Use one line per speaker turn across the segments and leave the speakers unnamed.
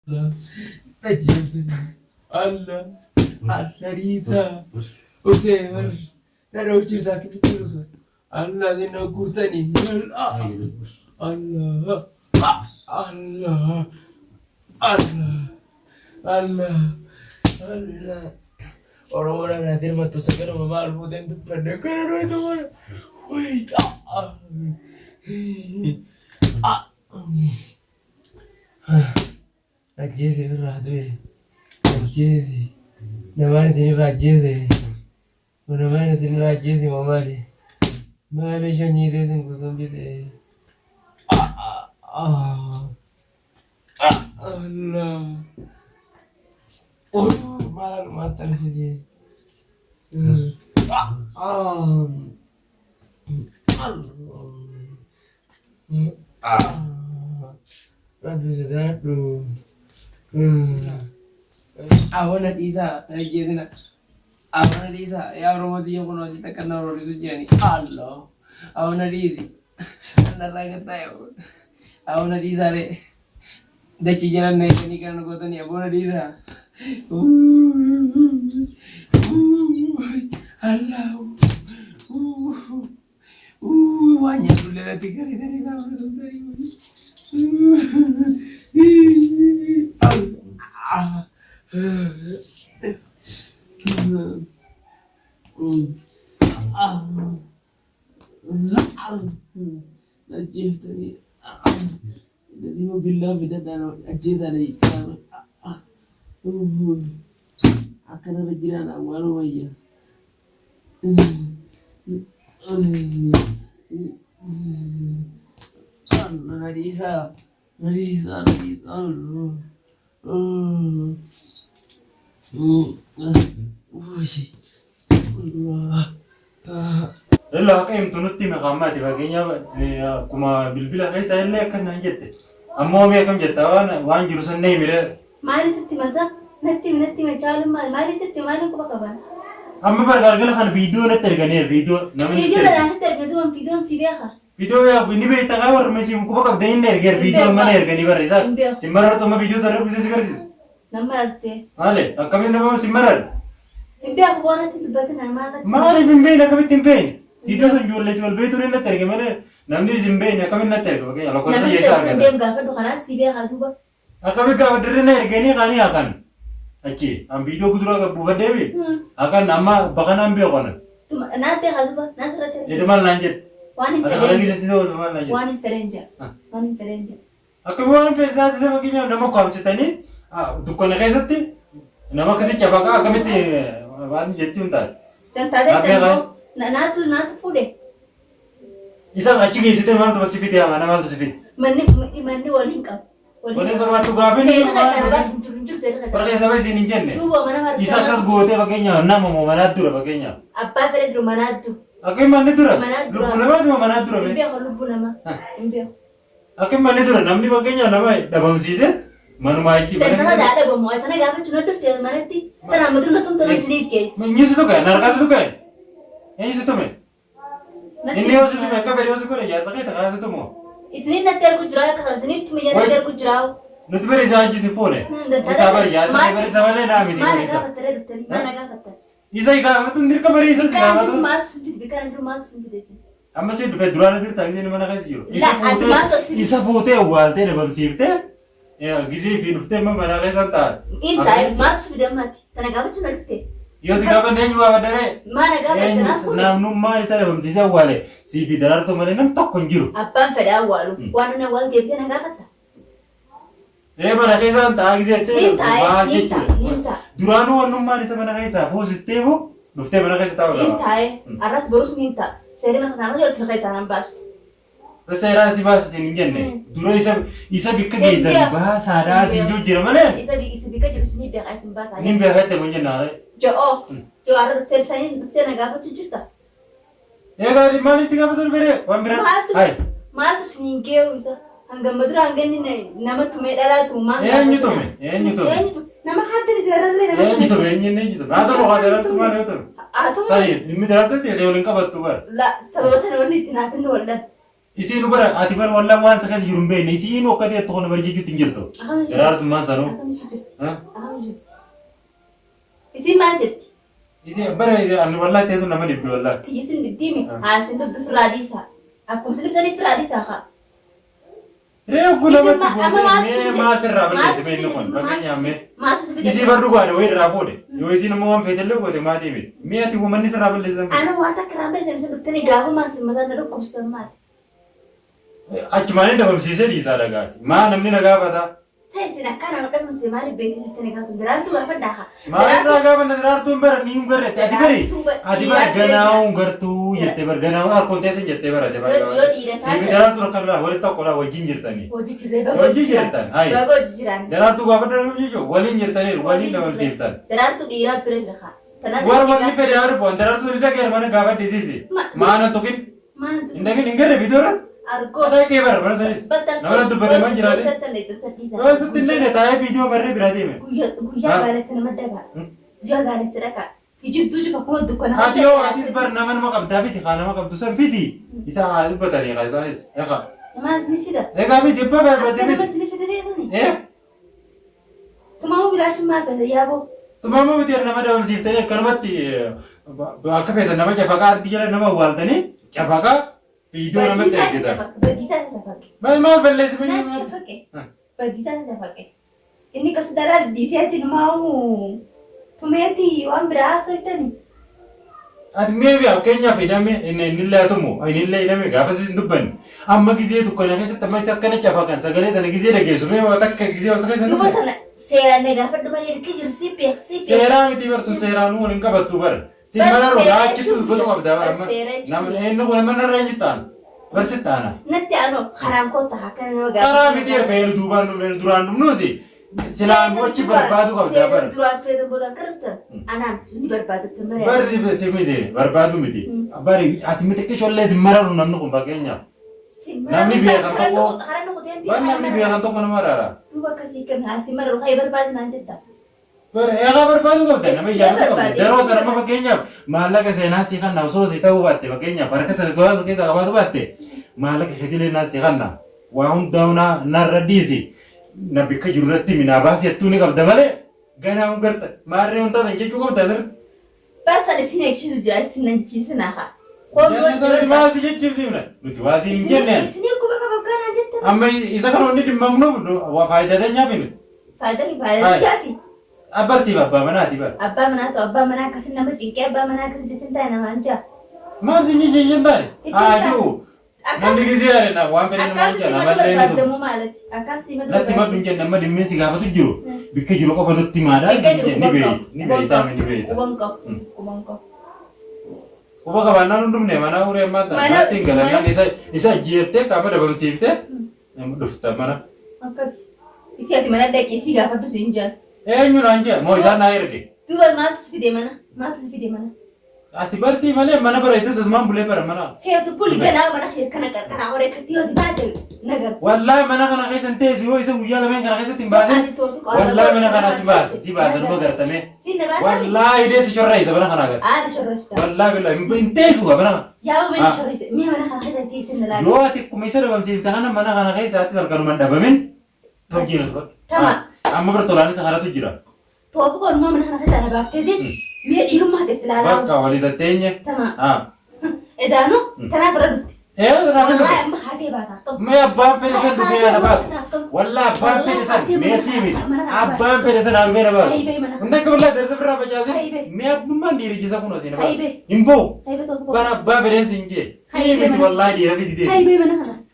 Najibsin. Allah. Allah Risa. Usaiman. Na dauki zaki mutusa. Allah zai na kurtani. Allah. Allah. Allah. Allah. Allah. Orang-orang nanti matu sekarang mama albutan tu pada kerana itu mana? Wait. Rajesi beradu. Rajesi. Namanya sini Rajesi. Namanya sini Rajesi mama ni. Mana sini dia sini kutum dia. Allah. Oh, mal mata dia. Radu sudah tu. Awan Isa, Rajesi na. Awan Isa, ya orang mati yang pun masih tak kenal orang itu jadi. Allah. Awan Isa. Naraga tayo. Awan Isa le. Daci jalan naik ni kan kau tu ni Awan Isa. Allah. Banyak dulu lah tiga hari dari kau dari Najib tadi. Jadi mobil lah beda dan Najib tadi. Akan ada jiran awal aja. Narisa.
Lalu aku yang tunuti makamat di bagiannya kuma bilbila kayak saya le kan nanti. Amma me kam jetta wan jurusan nei mire.
Mari sitti masa natti macam mari sitti mari ko bakaban.
Amma bargal kan video na tergane video namin.
Video dah nanti tergadu video si beha.
Video ya ini be tagawar mesi ko bakab dein ner video mana ergani barisa. Simbarar to ma video sarre bisa sigarsis.
Nama arte.
Ale kami nama simbarar.
Imbe aku bona tu berarti nama arte.
Mari bimbe na kami timpe. Video jual betul na terge mana namni zimbe na kami na terge okay kalau kau saja sah.
Dem gak tu kana si beha tu ba.
Kami kau dari na ergani kani akan. Oke, am video kudu agak buat dewi. Akan nama bahkan ambil kono.
Tu nanti hal tu ba, nasrat.
Itu mal lanjut.
Wani terenja.
Aku mau pergi sama kinya nama kau setani. Dukun kayak seti. Nama kasih coba kah kami ti wani jadi untar.
Jangan ada semua. Natu fude.
Isa ngaji ke seti mal tu masih piti ama nama tu sipit.
Mani wali kau.
Wali kau matu gabi ni. Pergi sampai sini jenne. Isa kas gote bagainya nama mau mana tu bagainya.
Apa pergi rumah natu?
Aku mana tu? Lupa nama tu mana tu?
Imbe aku lupa nama. Imbe.
Aku mana tu? Namni bagainya nama dabam sise. Manu maiki.
Tanah dah ada bamu. Tanah gak cuma tu tiada mana ti. Tanah madu na tu sleep case.
Nyusu tu kan? Narkas tu kan? Nyusu tu me. Ini nyusu tu me. Kau beri nyusu kau ya sakit tak nyusu tu mo.
Isni na ter kuch raya kata. Isni tu me ya ter kuch raya.
Nanti beri jangan jisi phone. Sabar ya. Sabar sabar le nama ini.
Mana gak kata re? Mana gak kata?
Isa ika tu ndir kamari isa sih.
Kan tu mat sunti. Kan tu mat sunti desi.
Amma sih dua dua nanti tak ini mana kasih yo.
Lah,
Isa foto awal teh nebam sifte. Ya gizi film teh mana kasih santar.
Intai mat sudah mati. Tanah gak cuma tu.
Yo sih kapan dia juga ada re.
Mana gak kata nasu.
Nam numma isa nebam sisa awal si bidarar tu mana nam tak konjuru.
Apa pada awal? Wana awal dia tanah gak kata.
Mana kasih santar gizi teh.
Ninta.
Duranu numma isa mana kasih sa positif bu. Nufte mana kasih tahu lah.
Nintai. Aras borus ninta. Seri mana nama jauh terkait sana bas.
Saya rasa bahasa sini jenne. Dulu isa bikka geser bahasa ada sinju jira mana?
Isa bikka juga sini biar kasih bahasa.
Ini biar kata mungkin nare.
Jo ada tersayang naga apa tu cerita?
Ya kalau mana sih apa tu bere? Wambira. Hai.
Mal tu sini kau isa. Hangga madura hangga ni nama tu medala tu mah.
Nyutu.
Nama hadir jalan le.
Nyutu. Nada mau hadir tu mana itu? Sari, ini dah tu dia orang kabat tu ber.
Lah, sebab sana ni tina pun wala.
Isiin bara ati bara wallaan waan sakas jiru hin beekne isiin okkatee itti qonna barjeechuutti hin jirtu. Daraartummaan sanuu.
Isiin maal jetti?
Isiin bara ani wallaa ta'etu nama dhibbi wallaa.
Tiyyisin dhibbiimi haasin dubdu firaadiisaa. Akkuma sirriibsanii firaadiisaa haa.
Reeku namatti boodee maasirraa balleesse beeknu kun bakka nyaamme. Isii bardu baadhe wayii irraa boode. Yoo isiin immoo waan feetallee goote maatii miti. Mi'a ati uummanni sirraa balleessan.
Ana waan takka raambee sirriisin dhuftanii gaafa maasiin mataa na dhukkubsitan maali?
Achumaan dabamsiisee dhiisaa dhagaati. Maa namni na gaafata.
Saisin akkana nu dhabamsiise maaliif beekni dhuftanii gaafa daraartuu gaafadhaa haa.
Maalirraa gaafanna daraartuun bara ni hungarreetti. Ati bara ganaa hungartuu jettee bara ganaa harkoon teessan jettee bara.
Yoo dhiirataa.
Sibi daraartuu akka laa walitti tokkodhaa wajjin jirtanii.
Hojii jirree
Hojii jirtan.
baga hojii jiraan.
Daraartuu gaafadha namni jechuun waliin jirtaniiru waliin dabamsiiftan.
Daraartuu dhiiraa bira jira haa.
Waan wanni fedhe haa dhufu daraartuu ni dhageera mana gaafadhiisiisi. Maana tukin. Hin dhagin hin garre bitoora.
Argoo.
Ada ke bar bar sanis. Nama dubbare man jiraate. Oh sittinne ne taa'ee viidiyoo barree biraa deeme.
Guyyaa gaalessa nama dagaa. Guyyaa gaalessa dhagaa. Hijibduu jiru akkuma dukkana.
Ati yoo atis bar nama nama qabdaa fiti haa nama qabdu san fiti. Isa haa dubbatanii haa isaanis. Egaa.
Nama asini fida.
Egaa miti abbaa barbaade
Nama
miti.
asini fida beekani.
Tumamu
bilaashin maal fedha yaaboo.
Tumamu miti nama dabamsiiftanii akkanumatti akka feetan nama cafaqaa arti jala nama awwaaltanii cafaqaa. Video nama teessisa.
Badiisaa isa fakke.
Maal balleessi biyyi
maal? Badiisaa isa fakke. Inni kas dara diiteetiin maa'u tumeeti waan biraa soitani.
Admee bi akkeenyaa fedhame inni illee atumu inni illee hidhame gaafa isin dubbanne amma gizee tokko na keessatti amma isa akkana cafaqan sagalee tana gizee dhageessu mee waan akka gizee waan sagal
duuba tana seeraan gaafa dhumanii bikki jiru si beeksisi.
Seeraan miti bartu seeraan waliin qabattu bara. Simana roga achitu goto qabda amma nama eenyu kun mana reenjitaan versitaana.
Natti ano haram kota hakana nama gaafa.
Karaa miti erga duubaan duraan dhumnuusi. Silaan mochi barbaadu qabda bara.
Duraan feetan boodaan karaftan anaan sunni barbaadatte malee.
Barri simite barbaadu miti. Bari ati miti kishollee simara namni kun fakkeenyaaf. Namni beekan tokko. Namni beekan tokko nama raara.
Duuba akkasii kan simara roga barbaadu naan jetta.
Egaa barbaadu qabda nama yaadu qabda. Yeroo sana amma fakkeenyaaf maallaqa seenaa si kanna osoo si ta'uu baatte fakkeenyaaf harka sana gabaatu keessa qabaatu baatte maallaqa shekilii naa si kanna waa hundaa narra dhiisi na bikka jiru irratti minaa baasii hattuu ni qabda malee ganaa hungarta maarree hundaa san jechuu qabda sir.
Baasan isin eegsisu jira isin nan jechiisinaa haa.
Maal si jechiifsiifna nuti waa siin hin jenneen.
Isin eeguu bakka bakkaanaa jettan.
Amma isa kana hundi dhimmamnu faayidaa nyaafi nuti.
Faayidaa jaafi.
Abbaa siif abbaa manaati bara.
Abbaa manaa ta'u abbaa manaa akkasii nama cinqee abbaa manaa akkasii jechuun taa'e nama anjaa.
Maal si jijjiin taane? Aaduu. Namni gisee yaade na waan fedhe nama anjaa nama illee ni
ta'u. Akkasii malee.
Natti maddu hin jenne amma dhimmeen si gaafatu jiru. Bikka jiru qofa nutti maadhaa ni beeyta ni beeyta.
Quban qabu.
Quba qabaannaan hundumne mana uree ammaa ta'a. Naatti hin galannaan isa jeettee qaama dabamsiiftee dhufta mana.
Akkas. Isi ati mana dhaqee si gaafadhu si hin jaal.
Eenyu naan jee moo isaan naa erge.
Duuba maaltu si fide mana? Maaltu si fide mana?
Ati barsii malee mana bara itti susmaan bulee bara mana.
Feetu buli ganaa mana kana qarqara horee katti yoo baate nagar.
Wallahi mana kana keessa teessu yoo isa guyyaa lameen kana keessatti hin baasin. Wallahi mana kana si baasa numa gartame.
Sinna baasa.
Wallahi idee si shorra isa mana kana gar.
Shorrasta.
Wallahi billahi hin teessu mana kana.
Yaa mana shorrasta. Mee mana kana keessa teessin laala.
Yoo ati kuma isa dabamsiifte kana mana kana keessa ati salkanuma dhabamin. Tojjina.
Tama.
Amma birtolaan isa kanatu jira.
Toofu kun mana kana keessa na baaftee mi'a dhiirummaa teessi laala.
Bakka walii tatteenye.
Tama. Edaanu tanaa bira dhufti.
Tanaa bira dhufti.
Amma haatee baataaf ta'u.
Mee abbaan fedhe san dhufee yaada baatu. Wallahi abbaan fedhe san mee sii miti. Abbaan fedhe san dhufee na baatu. Hunda akka wallahi darsa biraa facaase. Mee abbummaan dhiirichisa kun osii na baatu. Himboo. Bara abbaa fedhe siin jee. Sii miti wallahi dhiira fiti deemi.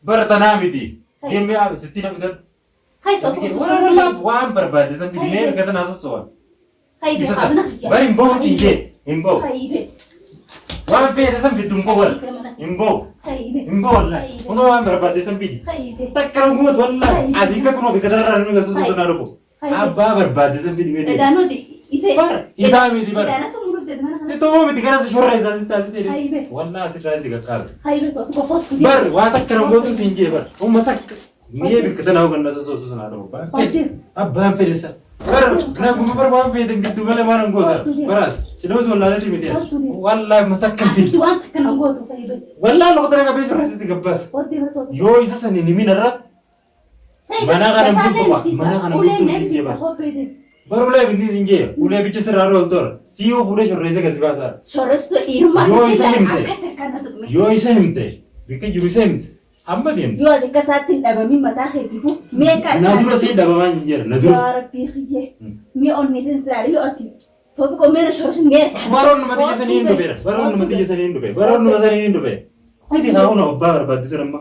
Bara tanaa miti. Deemee sitti na bitatu. Wallahi waan barbaade san fiti mee erga tanaa sossowan. Bari himboo siin jee. Himboo. Waan fedhe san fitu himboo wal. Himboo. Himboo wallahi. Kunoo waan barbaade san fiti. Takkara guutu wallahi. Asii ka kunoo bika dararraa nu garsu sosonaa dhufu. Abbaa barbaade san fiti mee deemi. Isaa miti bara. Situ miti gara shorra isaa sitti alti jedhe. Wallahi asirraa si kakkaasa. Bar waan takkara guutu siin jee bar. Umma takka. Mee bikka tanaa ganna sosonaa dhufu. Abbaan fedhe san. نقوم بروان في دم جدو ملا ما نقول برا سلوز ولا لا تبي والله ما تكلم
وان كان أقوله طيب
والله لو قدرنا كبيش رئيس قباس يو إذا سنين مين الرب mana kana mbutu mana kana mbutu zinjeba barula bindi zinje ule bichi siraro oltor siyo kure shorreze kasibasa
shorresto irma
yo isa himte bike juru isa himte amma dim
yo de kasatin daba mi mata khetifu me ka
na duro si daba man jinjer na duro
ya rabbi khiye mi on metin sirari oti to ko mera shorres mer
baron mati jesa ni ndobe baron mati jesa ni ndobe baron mati jesa ni ndobe hidi hauna obba bad sirma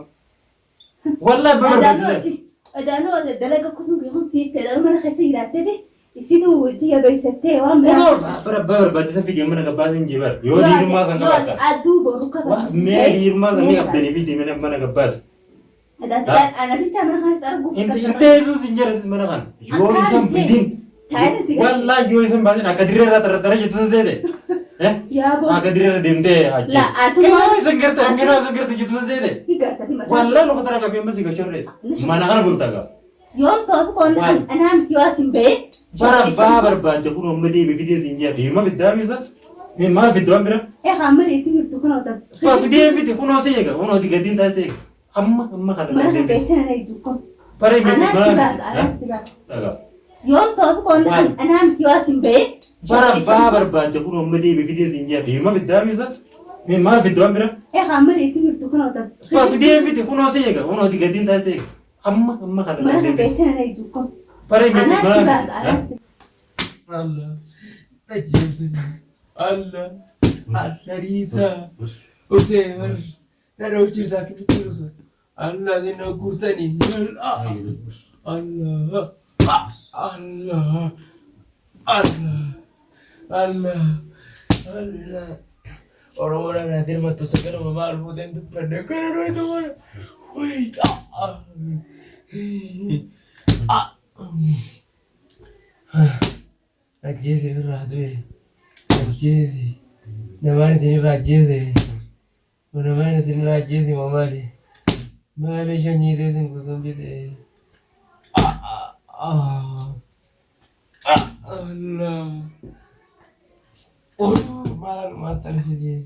wallahi babar bad
أدانو الدلقة كتب بيخون سيف تدار من خسي راتبه يسيدو سيا بيستة وام
برا بدي سفيد يوم أنا قبازين جبر يودي رماز أنا
يودي أدو بروكا
ما دي رماز أنا قبضني فيدي من أنا قباز
أنا بيتشا من خمس أربعة
أنت يزو سنجر من أنا يودي سام بدين والله يودي سام بعدين أكدري رات جتوه زيادة
يا بو
أكدري ديمته
لا أتوما
كم سنجرت أنجنا سنجرت جتوه زيادة والله لو كتر كم يوم بس يكشورس ما نقدر بولتاga
يوم توه كون أنا أم كيواتين بيت
برا بانت كون أمدي بفيديو سنجر يوم بدأ ميزا ما في دوام برا
إيه خامل يتيجي تكون أوتر
فيديو فيديو كون أسيجا كون أودي قديم تاسيج أما خلنا
ما أنا بيسنا نيدوكم
برا
أنا سباز يوم توه كون أنا أم كيواتين بيت
برا بانت كون أمدي بفيديو سنجر يوم بدأ ميزا ما في دوام برا
إيه خامل يتيجي تكون أوتر
فيديو كون أسيجا كون أودي قديم تاسيج أما خلنا
ما أنا بيسنا نيدوكم
برا
أنا سباز أنا سباز
الله تجيبني الله الله ريسا وسيمر نروح ذاك بتروس الله زين كورتني الله الله الله الله الله orang-orang nanti matu sekarang mama almu dan tu pada kalau itu mana, wait Rajezi beradu Rajezi namanya sini Rajezi namanya sini Rajezi mama deh mana sini deh singkutan deh Allah oh malu mata lagi dia